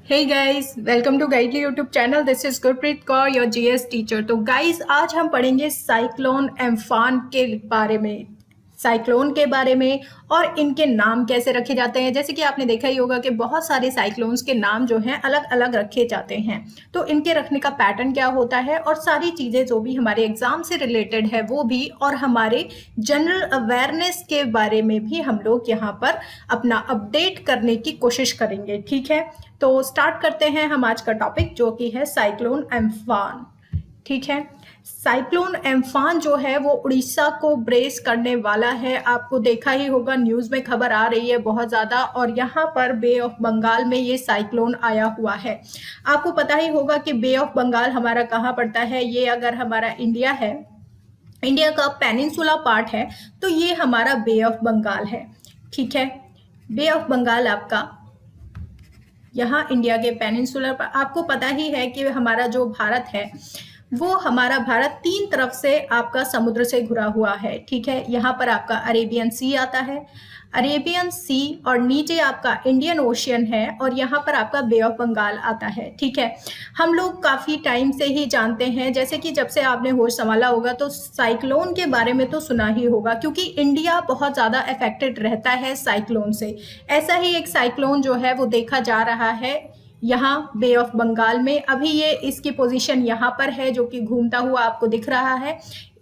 Hey guys, welcome to Guidely YouTube channel. This is Gurpreet Kaur, your GS teacher. तो guys, आज हम पढ़ेंगे cyclone Amphan के बारे में, साइक्लोन के बारे में और इनके नाम कैसे रखे जाते हैं। जैसे कि आपने देखा ही होगा कि बहुत सारे साइक्लोन्स के नाम जो हैं अलग अलग रखे जाते हैं, तो इनके रखने का पैटर्न क्या होता है और सारी चीज़ें जो भी हमारे एग्जाम से रिलेटेड है वो भी, और हमारे जनरल अवेयरनेस के बारे में भी हम लोग यहाँ पर अपना अपडेट करने की कोशिश करेंगे। ठीक है, तो स्टार्ट करते हैं हम आज का टॉपिक, जो कि है साइक्लोन एम्फान। ठीक है, साइक्लोन एम्फान जो है वो उड़ीसा को ब्रेस करने वाला है। आपको देखा ही होगा, न्यूज़ में खबर आ रही है बहुत ज़्यादा, और यहाँ पर बे ऑफ बंगाल में ये साइक्लोन आया हुआ है। आपको पता ही होगा कि बे ऑफ बंगाल हमारा कहाँ पड़ता है। ये अगर हमारा इंडिया है, इंडिया का पेनिनसुला पार्ट है, तो ये हमारा बे ऑफ बंगाल है। ठीक है, बे ऑफ बंगाल आपका यहाँ इंडिया के पेनिनसुलर पर। आपको पता ही है कि हमारा जो भारत है वो, हमारा भारत तीन तरफ से आपका समुद्र से घुरा हुआ है। ठीक है, यहाँ पर आपका अरेबियन सी आता है, अरेबियन सी, और नीचे आपका इंडियन ओशियन है, और यहाँ पर आपका बे ऑफ बंगाल आता है। ठीक है, हम लोग काफ़ी टाइम से ही जानते हैं, जैसे कि जब से आपने होश संभाला होगा तो साइक्लोन के बारे में तो सुना ही होगा, क्योंकि इंडिया बहुत ज़्यादा अफेक्टेड रहता है साइक्लोन से। ऐसा ही एक साइक्लोन जो है वो देखा जा रहा है यहाँ बे ऑफ बंगाल में। अभी ये इसकी पोजीशन यहाँ पर है, जो कि घूमता हुआ आपको दिख रहा है।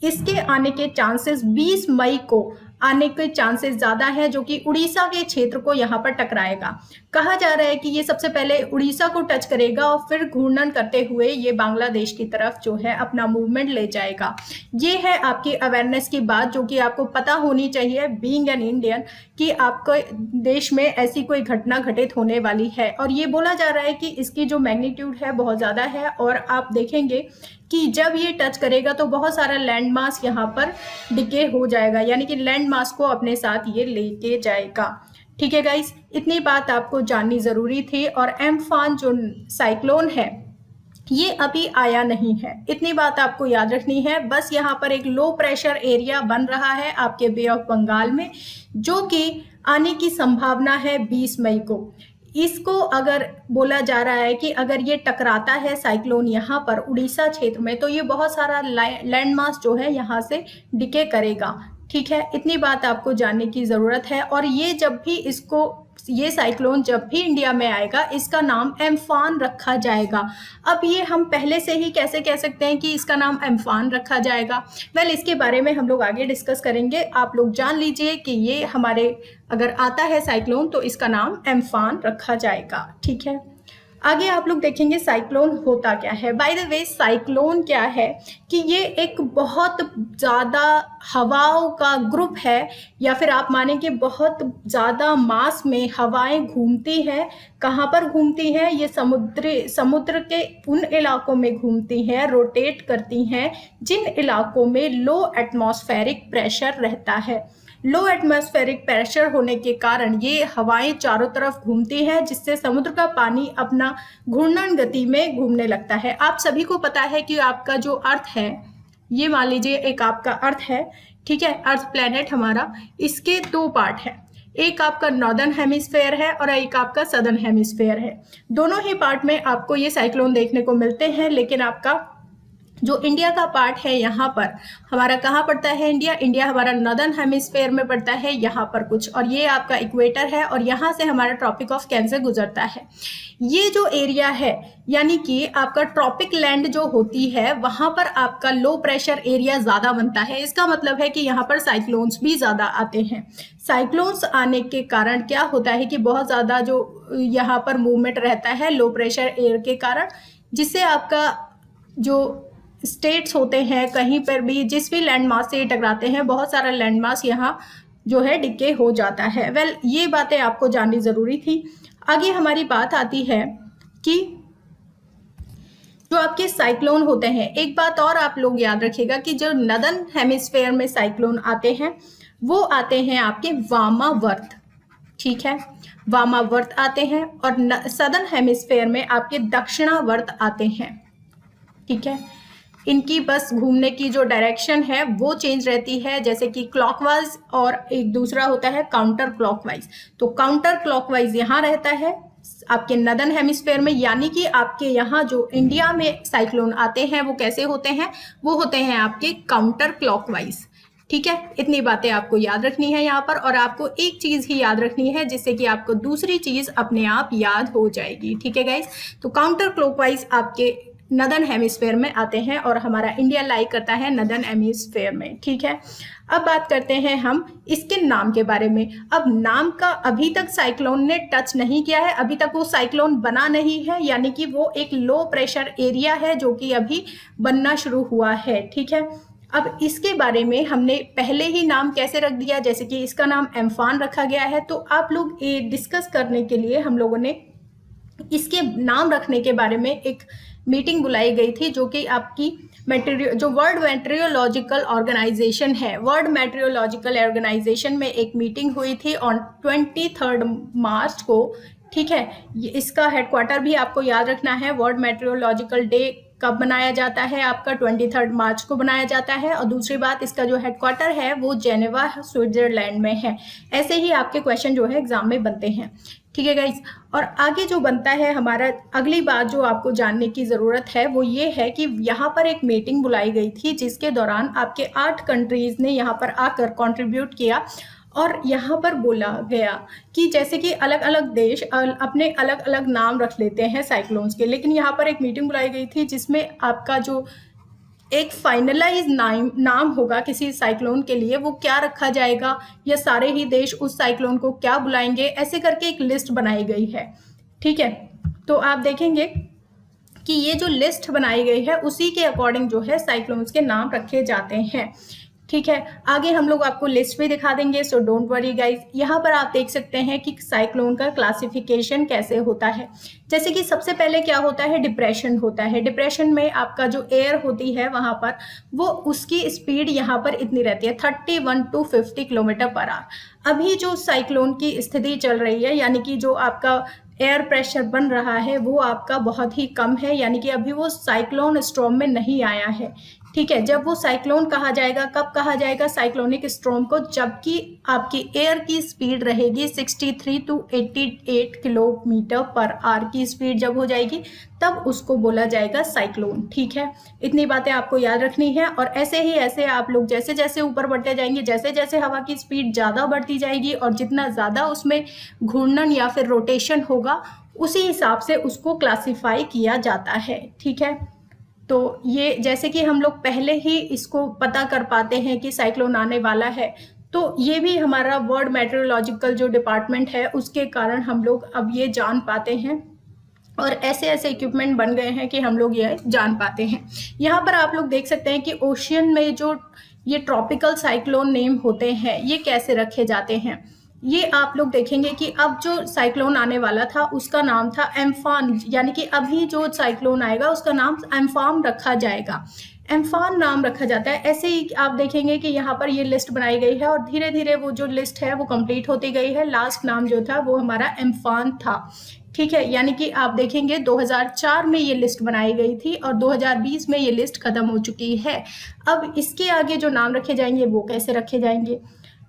इसके आने के चांसेस 20 मई को आने के चांसेस ज़्यादा है, जो कि उड़ीसा के क्षेत्र को यहाँ पर टकराएगा। कहा जा रहा है कि ये सबसे पहले उड़ीसा को टच करेगा और फिर घूर्णन करते हुए ये बांग्लादेश की तरफ जो है अपना मूवमेंट ले जाएगा। ये है आपकी अवेयरनेस की बात, जो कि आपको पता होनी चाहिए बीइंग एन इंडियन, कि आपके देश में ऐसी कोई घटना घटित होने वाली है। और ये बोला जा रहा है कि इसकी जो मैग्नीट्यूड है बहुत ज़्यादा है, और आप देखेंगे कि जब ये टच करेगा तो बहुत सारा लैंड मास यहाँ पर डिके हो जाएगा, यानी कि लैंड मास को अपने साथ ये लेके जाएगा। ठीक है गाइस, इतनी बात आपको जाननी ज़रूरी थी। और एम्फान जो साइक्लोन है ये अभी आया नहीं है, इतनी बात आपको याद रखनी है। बस यहाँ पर एक लो प्रेशर एरिया बन रहा है आपके बे ऑफ बंगाल में, जो कि आने की संभावना है 20 मई को। इसको अगर बोला जा रहा है कि अगर ये टकराता है साइक्लोन यहाँ पर उड़ीसा क्षेत्र में, तो ये बहुत सारा लैंड मास जो है यहाँ से डिके करेगा। ठीक है, इतनी बात आपको जानने की ज़रूरत है। और ये जब भी ये साइक्लोन जब भी इंडिया में आएगा, इसका नाम एम्फान रखा जाएगा। अब ये हम पहले से ही कैसे कह सकते हैं कि इसका नाम एम्फान रखा जाएगा? वेल, इसके बारे में हम लोग आगे डिस्कस करेंगे। आप लोग जान लीजिए कि ये हमारे अगर आता है साइक्लोन तो इसका नाम एम्फान रखा जाएगा। ठीक है, आगे आप लोग देखेंगे साइक्लोन होता क्या है। बाय द वे, साइक्लोन क्या है कि ये एक बहुत ज़्यादा हवाओं का ग्रुप है, या फिर आप माने कि बहुत ज़्यादा मास में हवाएं घूमती हैं। कहाँ पर घूमती हैं? ये समुद्र के उन इलाकों में घूमती हैं, रोटेट करती हैं जिन इलाकों में लो एटमॉस्फेरिक प्रेशर रहता है। लो एटमॉस्फेरिक प्रेशर होने के कारण ये हवाएं चारों तरफ घूमती हैं, जिससे समुद्र का पानी अपना घूर्णन गति में घूमने लगता है। आप सभी को पता है कि आपका जो अर्थ है, ये मान लीजिए एक आपका अर्थ है। ठीक है, अर्थ प्लेनेट हमारा, इसके दो पार्ट है। एक आपका नॉर्दर्न हेमिस्फेयर है और एक आपका सदर्न हेमिस्फेयर है। दोनों ही पार्ट में आपको ये साइक्लोन देखने को मिलते हैं, लेकिन आपका जो इंडिया का पार्ट है यहाँ पर हमारा कहाँ पड़ता है? इंडिया हमारा नॉर्दर्न हेमिस्फेयर में पड़ता है यहाँ पर कुछ, और ये आपका इक्वेटर है, और यहाँ से हमारा ट्रॉपिक ऑफ कैंसर गुजरता है। ये जो एरिया है, यानी कि आपका ट्रॉपिक लैंड जो होती है, वहाँ पर आपका लो प्रेशर एरिया ज़्यादा बनता है। इसका मतलब है कि यहाँ पर साइक्लोन्स भी ज़्यादा आते हैं। साइक्लोन्स आने के कारण क्या होता है कि बहुत ज़्यादा जो यहाँ पर मूवमेंट रहता है लो प्रेशर एयर के कारण, जिससे आपका जो स्टेट्स होते हैं, कहीं पर भी जिस भी लैंड मास से टकराते हैं, बहुत सारा लैंड मास यहाँ जो है डिके हो जाता है। वेल, ये बातें आपको जाननी ज़रूरी थी। आगे हमारी बात आती है कि जो आपके साइक्लोन होते हैं, एक बात और आप लोग याद रखिएगा कि जो नॉर्दर्न हेमिस्फेयर में साइक्लोन आते हैं वो आते हैं आपके वामावर्त। ठीक है, वामावर्त आते हैं, और सदर्न हेमिस्फेयर में आपके दक्षिणावर्त आते हैं। ठीक है, इनकी बस घूमने की जो डायरेक्शन है वो चेंज रहती है, जैसे कि क्लॉकवाइज, और एक दूसरा होता है काउंटर क्लॉकवाइज। तो काउंटर क्लॉकवाइज यहाँ रहता है, आपके नदर्न हेमिस्फेयर में, यानी कि आपके यहाँ जो इंडिया में साइक्लोन आते हैं वो कैसे होते हैं, वो होते हैं आपके काउंटर क्लॉकवाइज। ठीक है, इतनी बातें आपको याद रखनी है यहाँ पर, और आपको एक चीज ही याद रखनी है जिससे कि आपको दूसरी चीज अपने आप याद हो जाएगी। ठीक है गाइस, तो काउंटर क्लॉकवाइज आपके नदर्न हेमिस्फेयर में आते हैं और हमारा इंडिया लाई करता है नदर्न हेमिस्फेयर में। ठीक है, अब बात करते हैं हम इसके नाम के बारे में। अब नाम का अभी तक साइक्लोन ने टच नहीं किया है, अभी तक वो साइक्लोन बना नहीं है, यानी कि वो एक लो प्रेशर एरिया है जो कि अभी बनना शुरू हुआ है। ठीक है, अब इसके बारे में हमने पहले ही नाम कैसे रख दिया, जैसे कि इसका नाम एम्फान रखा गया है। तो आप लोग ये डिस्कस करने के लिए हम लोगों ने इसके नाम रखने के बारे में एक मीटिंग बुलाई गई थी, जो कि आपकी जो वर्ल्ड मेट्रियोलॉजिकल ऑर्गेनाइजेशन है, वर्ल्ड मेट्रियोलॉजिकल ऑर्गेनाइजेशन में एक मीटिंग हुई थी ऑन 23 मार्च को। ठीक है, इसका हेडक्वार्टर भी आपको याद रखना है। वर्ल्ड मेट्रियोलॉजिकल डे कब बनाया जाता है, आपका 23 मार्च को बनाया जाता है। और दूसरी बात, इसका जो हेडक्वार्टर है वो जेनेवा स्विट्जरलैंड में है। ऐसे ही आपके क्वेश्चन जो है एग्जाम में बनते हैं। ठीक है गाइस, और आगे जो बनता है हमारा, अगली बात जो आपको जानने की ज़रूरत है वो ये है कि यहाँ पर एक मीटिंग बुलाई गई थी जिसके दौरान आपके 8 कंट्रीज़ ने यहाँ पर आकर कंट्रीब्यूट किया। और यहाँ पर बोला गया कि जैसे कि अलग अलग देश अपने अलग अलग नाम रख लेते हैं साइक्लोन्स के, लेकिन यहाँ पर एक मीटिंग बुलाई गई थी जिसमें आपका जो एक फाइनलाइज नाम होगा किसी साइक्लोन के लिए, वो क्या रखा जाएगा, या सारे ही देश उस साइक्लोन को क्या बुलाएंगे, ऐसे करके एक लिस्ट बनाई गई है। ठीक है, तो आप देखेंगे कि ये जो लिस्ट बनाई गई है उसी के अकॉर्डिंग जो है साइक्लोन्स के नाम रखे जाते हैं। ठीक है, आगे हम लोग आपको लिस्ट भी दिखा देंगे, सो डोंट वरी गाइज। यहाँ पर आप देख सकते हैं कि साइक्लोन का क्लासिफिकेशन कैसे होता है। जैसे कि सबसे पहले क्या होता है, डिप्रेशन होता है। डिप्रेशन में आपका जो एयर होती है वहाँ पर, वो उसकी स्पीड यहाँ पर इतनी रहती है 31 to 50 किलोमीटर पर आवर। अभी जो साइक्लोन की स्थिति चल रही है, यानी कि जो आपका एयर प्रेशर बन रहा है वो आपका बहुत ही कम है, यानी कि अभी वो साइक्लोन स्टॉर्म में नहीं आया है। ठीक है, जब वो साइक्लोन कहा जाएगा, कब कहा जाएगा साइक्लोनिक स्टॉर्म को, जबकि आपकी एयर की स्पीड रहेगी 63 to 88 किलोमीटर पर आवर की स्पीड जब हो जाएगी तब उसको बोला जाएगा साइक्लोन। ठीक है, इतनी बातें आपको याद रखनी है। और ऐसे ही ऐसे आप लोग जैसे जैसे ऊपर बढ़ते जाएंगे, जैसे जैसे हवा की स्पीड ज़्यादा बढ़ती जाएगी और जितना ज़्यादा उसमें घूर्णन या फिर रोटेशन होगा उसी हिसाब से उसको क्लासीफाई किया जाता है। ठीक है, तो ये जैसे कि हम लोग पहले ही इसको पता कर पाते हैं कि साइक्लोन आने वाला है, तो ये भी हमारा वर्ल्ड मेट्रोलॉजिकल जो डिपार्टमेंट है उसके कारण हम लोग अब ये जान पाते हैं, और ऐसे ऐसे इक्विपमेंट बन गए हैं कि हम लोग ये जान पाते हैं। यहाँ पर आप लोग देख सकते हैं कि ओशियन में जो ये ट्रॉपिकल साइक्लोन नेम होते हैं ये कैसे रखे जाते हैं। ये आप लोग देखेंगे कि अब जो साइक्लोन आने वाला था उसका नाम था एम्फान, यानी कि अभी जो साइक्लोन आएगा उसका नाम एम्फान रखा जाएगा, एम्फान नाम रखा जाता है। ऐसे ही आप देखेंगे कि यहाँ पर ये लिस्ट बनाई गई है और धीरे धीरे वो जो लिस्ट है वो कंप्लीट होती गई है। लास्ट नाम जो था वो हमारा एम्फान था। ठीक है, यानी कि आप देखेंगे 2004 में ये लिस्ट बनाई गई थी और 2020 में ये लिस्ट खत्म हो चुकी है। अब इसके आगे जो नाम रखे जाएंगे वो कैसे रखे जाएंगे,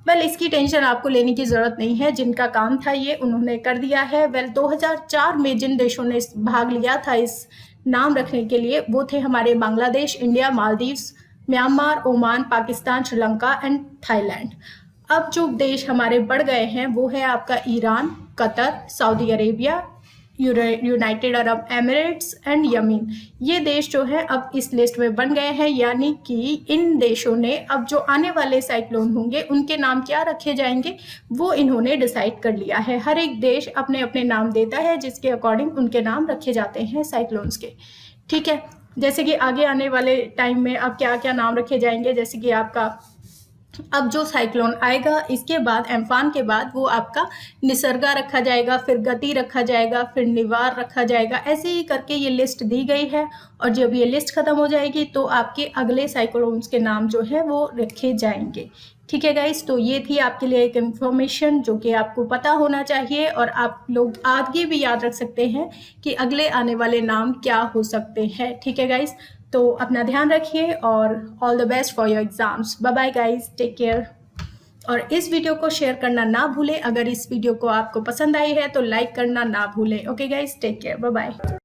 वेल इसकी टेंशन आपको लेने की ज़रूरत नहीं है, जिनका काम था ये उन्होंने कर दिया है। वेल 2004 में जिन देशों ने भाग लिया था इस नाम रखने के लिए वो थे हमारे Bangladesh, India, Maldives, Myanmar, Oman, Pakistan, Sri Lanka and Thailand. अब जो देश हमारे बढ़ गए हैं वो है आपका Iran, Qatar, Saudi Arabia, United Arab Emirates and Yamin. ये देश जो है अब इस लिस्ट में बन गए हैं, यानी कि इन देशों ने अब जो आने वाले साइक्लोन होंगे उनके नाम क्या रखे जाएंगे वो इन्होंने डिसाइड कर लिया है। हर एक देश अपने अपने नाम देता है जिसके अकॉर्डिंग उनके नाम रखे जाते हैं साइक्लोन्स के। ठीक है, जैसे कि आगे आने वाले टाइम में अब क्या क्या नाम रखे जाएंगे, जैसे कि आपका अब जो साइक्लोन आएगा इसके बाद एम्फान के बाद वो आपका निसर्गा रखा जाएगा, फिर गति रखा जाएगा, फिर निवार रखा जाएगा। ऐसे ही करके ये लिस्ट दी गई है और जब ये लिस्ट खत्म हो जाएगी तो आपके अगले साइक्लोन्स के नाम जो है वो रखे जाएंगे। ठीक है गाइस, तो ये थी आपके लिए एक इन्फॉर्मेशन जो कि आपको पता होना चाहिए और आप लोग आगे भी याद रख सकते हैं कि अगले आने वाले नाम क्या हो सकते हैं। ठीक है गाइस, तो अपना ध्यान रखिए और all the best for your exams. Bye bye guys, take care. और इस वीडियो को शेयर करना ना भूलें। अगर इस वीडियो को आपको पसंद आई है तो लाइक करना ना भूलें। Okay guys, take care, bye bye.